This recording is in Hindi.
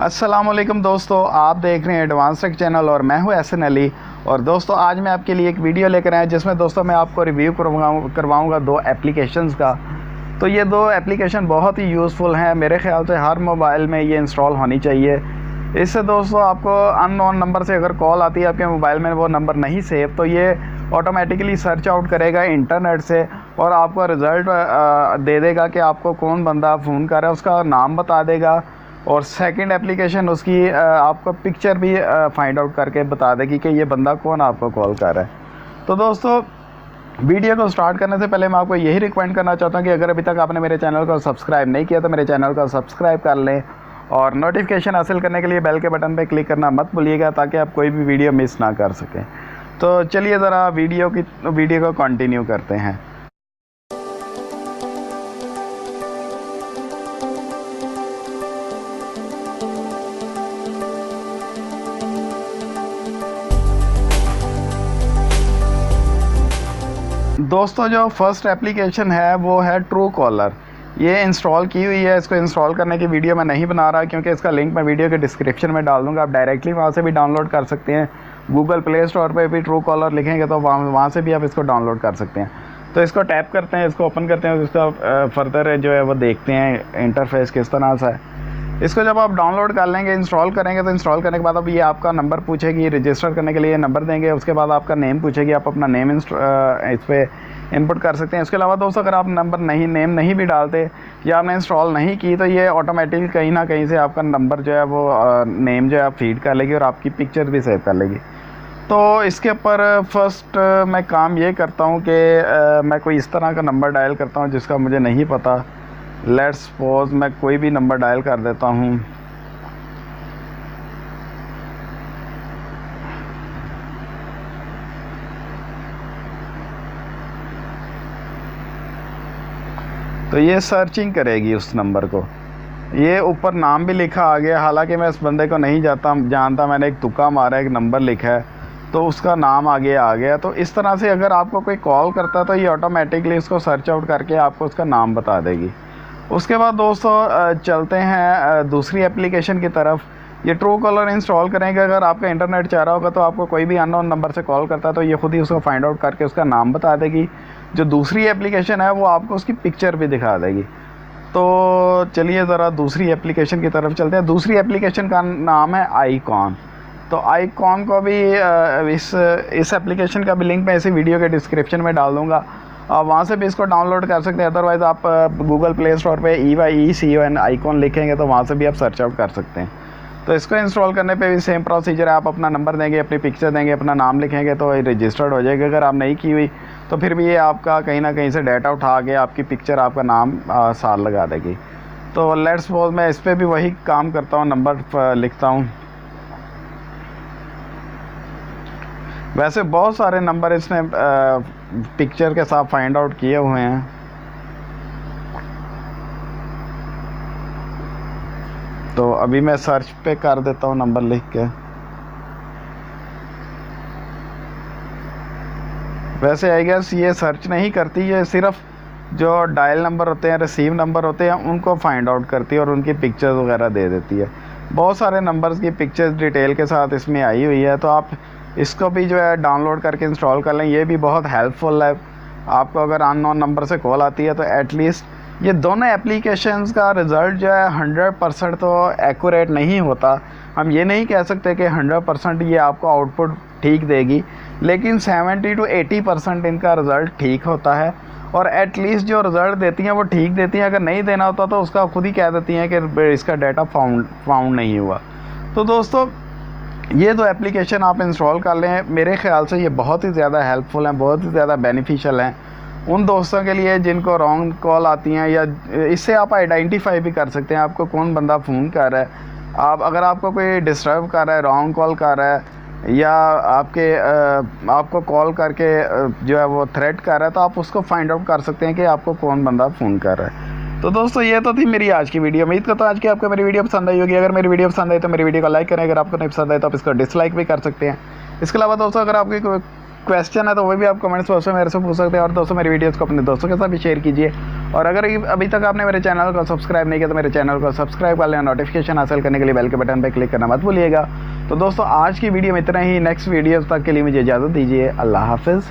अस्सलामुअलैकुम दोस्तों, आप देख रहे हैं एडवांस टेक चैनल और मैं हूं एहसन अली। और दोस्तों आज मैं आपके लिए एक वीडियो लेकर आया जिसमें दोस्तों मैं आपको रिव्यू करवाऊंगा दो एप्लीकेशंस का। तो ये दो एप्लीकेशन बहुत ही यूज़फुल हैं, मेरे ख्याल से हर मोबाइल में ये इंस्टॉल होनी चाहिए। इससे दोस्तों आपको अननोन नंबर से अगर कॉल आती है, आपके मोबाइल में वो नंबर नहीं सेव, तो ये ऑटोमेटिकली सर्च आउट करेगा इंटरनेट से और आपको रिज़ल्ट दे देगा कि आपको कौन बंदा फ़ोन कर रहा है, उसका नाम बता देगा। और सेकंड एप्लीकेशन उसकी आपको पिक्चर भी फाइंड आउट करके बता देगी कि ये बंदा कौन आपको कॉल कर रहा है। तो दोस्तों वीडियो को स्टार्ट करने से पहले मैं आपको यही रिकमेंड करना चाहता हूँ कि अगर अभी तक आपने मेरे चैनल को सब्सक्राइब नहीं किया तो मेरे चैनल को सब्सक्राइब कर लें और नोटिफिकेशन हासिल करने के लिए बेल के बटन पर क्लिक करना मत भूलिएगा ताकि आप कोई भी वीडियो मिस ना कर सकें। तो चलिए ज़रा वीडियो को कंटिन्यू करते हैं। दोस्तों जो फर्स्ट एप्लीकेशन है वो है ट्रू कॉलर। ये इंस्टॉल की हुई है। इसको इंस्टॉल करने की वीडियो मैं नहीं बना रहा क्योंकि इसका लिंक मैं वीडियो के डिस्क्रिप्शन में डाल दूंगा। आप डायरेक्टली वहाँ से भी डाउनलोड कर सकते हैं। गूगल प्ले स्टोर पे भी ट्रू कॉलर लिखेंगे तो वहाँ से भी आप इसको डाउनलोड कर सकते हैं। तो इसको टैप करते हैं, इसको ओपन करते हैं, इसका फर्दर जो है वो देखते हैं इंटरफेस किस तरह सा है। इसको जब आप डाउनलोड कर लेंगे, इंस्टॉल करेंगे, तो इंस्टॉल करने के बाद अब ये आपका नंबर पूछेगी, रजिस्टर करने के लिए नंबर देंगे। उसके बाद आपका नेम पूछेगी, आप अपना नेम इस पर इनपुट कर सकते हैं। इसके अलावा दोस्तों अगर आप नेम नहीं भी डालते या आपने इंस्टॉल नहीं की तो ये ऑटोमेटिक कहीं ना कहीं से आपका नंबर जो है वो नेम जो है आप फीड कर लेगी और आपकी पिक्चर भी सेव कर लेगी। तो इसके ऊपर फर्स्ट मैं काम ये करता हूँ कि मैं कोई इस तरह का नंबर डायल करता हूँ जिसका मुझे नहीं पता। लेट्स सपोज मैं कोई भी नंबर डायल कर देता हूँ। तो ये सर्चिंग करेगी उस नंबर को। ये ऊपर नाम भी लिखा आ गया, हालांकि मैं इस बंदे को नहीं जानता, मैंने एक तुक्का मारा, एक नंबर लिखा है तो उसका नाम आगे आ गया। तो इस तरह से अगर आपको कोई कॉल करता है तो ये ऑटोमेटिकली उसको सर्च आउट करके आपको उसका नाम बता देगी। उसके बाद दोस्तों चलते हैं दूसरी एप्लीकेशन की तरफ। ये ट्रू कॉलर इंस्टॉल करेंगे। अगर आपका इंटरनेट चाह रहा होगा तो आपको कोई भी अननोन नंबर से कॉल करता है तो ये खुद ही उसको फाइंड आउट करके उसका नाम बता देगी। जो दूसरी एप्लीकेशन है वो आपको उसकी पिक्चर भी दिखा देगी। तो चलिए ज़रा दूसरी एप्लीकेशन की तरफ चलते हैं। दूसरी एप्लीकेशन का नाम है आईकॉन। तो आईकॉन को भी इस एप्लीकेशन का भी लिंक मैं इसी वीडियो के डिस्क्रिप्शन में डाल दूँगा। आप वहाँ से भी इसको डाउनलोड कर सकते हैं। अदरवाइज़ आप गूगल प्ले स्टोर पे EYECON आईकॉन लिखेंगे तो वहाँ से भी आप सर्च आउट कर सकते हैं। तो इसको इंस्टॉल करने पे भी सेम प्रोसीजर है। आप अपना नंबर देंगे, अपनी पिक्चर देंगे, अपना नाम लिखेंगे तो रजिस्टर्ड हो जाएगा। अगर आप नहीं की हुई तो फिर भी ये आपका कहीं ना कहीं से डाटा उठा के आपकी पिक्चर, आपका नाम साल लगा देगी। तो लेट्स सपोज मैं इस पर भी वही काम करता हूँ, नंबर लिखता हूँ। वैसे बहुत सारे नंबर इसने पिक्चर के साथ फाइंड आउट किए हुए हैं। तो अभी मैं सर्च पे कर देता हूँ नंबर लिख के। वैसे आई गेस ये सर्च नहीं करती, ये सिर्फ जो डायल नंबर होते हैं, रिसीव नंबर होते हैं, उनको फाइंड आउट करती है और उनकी पिक्चर्स वगैरह दे देती है। बहुत सारे नंबर्स की पिक्चर्स डिटेल के साथ इसमें आई हुई है। तो आप इसको भी जो है डाउनलोड करके इंस्टॉल कर लें। ये भी बहुत हेल्पफुल है। आपको अगर अननोन नंबर से कॉल आती है तो एटलीस्ट ये दोनों एप्लीकेशंस का रिज़ल्ट जो है 100% तो एक्यूरेट नहीं होता। हम ये नहीं कह सकते कि 100% ये आपको आउटपुट ठीक देगी, लेकिन 70 to 80% इनका रिज़ल्ट ठीक होता है। और एटलीस्ट जो रिज़ल्ट देती हैं वो ठीक देती हैं। अगर नहीं देना होता तो उसका खुद ही कह देती हैं कि इसका डाटा फाउंड नहीं हुआ। तो दोस्तों ये दो एप्लीकेशन आप इंस्टॉल कर लें। मेरे ख्याल से ये बहुत ही ज़्यादा हेल्पफुल हैं, बहुत ही ज़्यादा बेनिफिशियल हैं उन दोस्तों के लिए जिनको रॉन्ग कॉल आती हैं, या इससे आप आइडेंटिफाई भी कर सकते हैं आपको कौन बंदा फ़ोन कर रहा है। अगर आपको कोई डिस्टर्ब कर रहा है, रॉन्ग कॉल कर रहा है या आपको कॉल करके जो है वो थ्रेट कर रहा है, तो आप उसको फाइंड आउट कर सकते हैं कि आपको कौन बंदा फ़ोन कर रहा है। तो दोस्तों ये तो थी मेरी आज की वीडियो। उम्मीद करता हूँ आज की आपको मेरी वीडियो पसंद आई होगी। अगर मेरी वीडियो पसंद आई तो मेरी वीडियो को लाइक करें। अगर आपको नहीं पसंद आए तो आप इसको डिसलाइक भी कर सकते हैं। इसके अलावा दोस्तों अगर आपकी क्वेश्चन है तो वो भी आप कमेंट्स बॉक्स में मेरे से पूछ सकते हैं। और दोस्तों मेरी वीडियोस को अपने दोस्तों के साथ भी शेयर कीजिए। और अगर अभी तक आपने मेरे चैनल को सब्सक्राइब नहीं किया तो मेरे चैनल को सब्सक्राइब कर लें। नोटिफिकेशन हासिल करने के लिए बेल के बटन पर क्लिक करना मत भूलिएगा। तो दोस्तों आज की वीडियो में इतना ही। नेक्स्ट वीडियोस तक के लिए मुझे इजाज़त दीजिए। अल्लाह हाफिज़।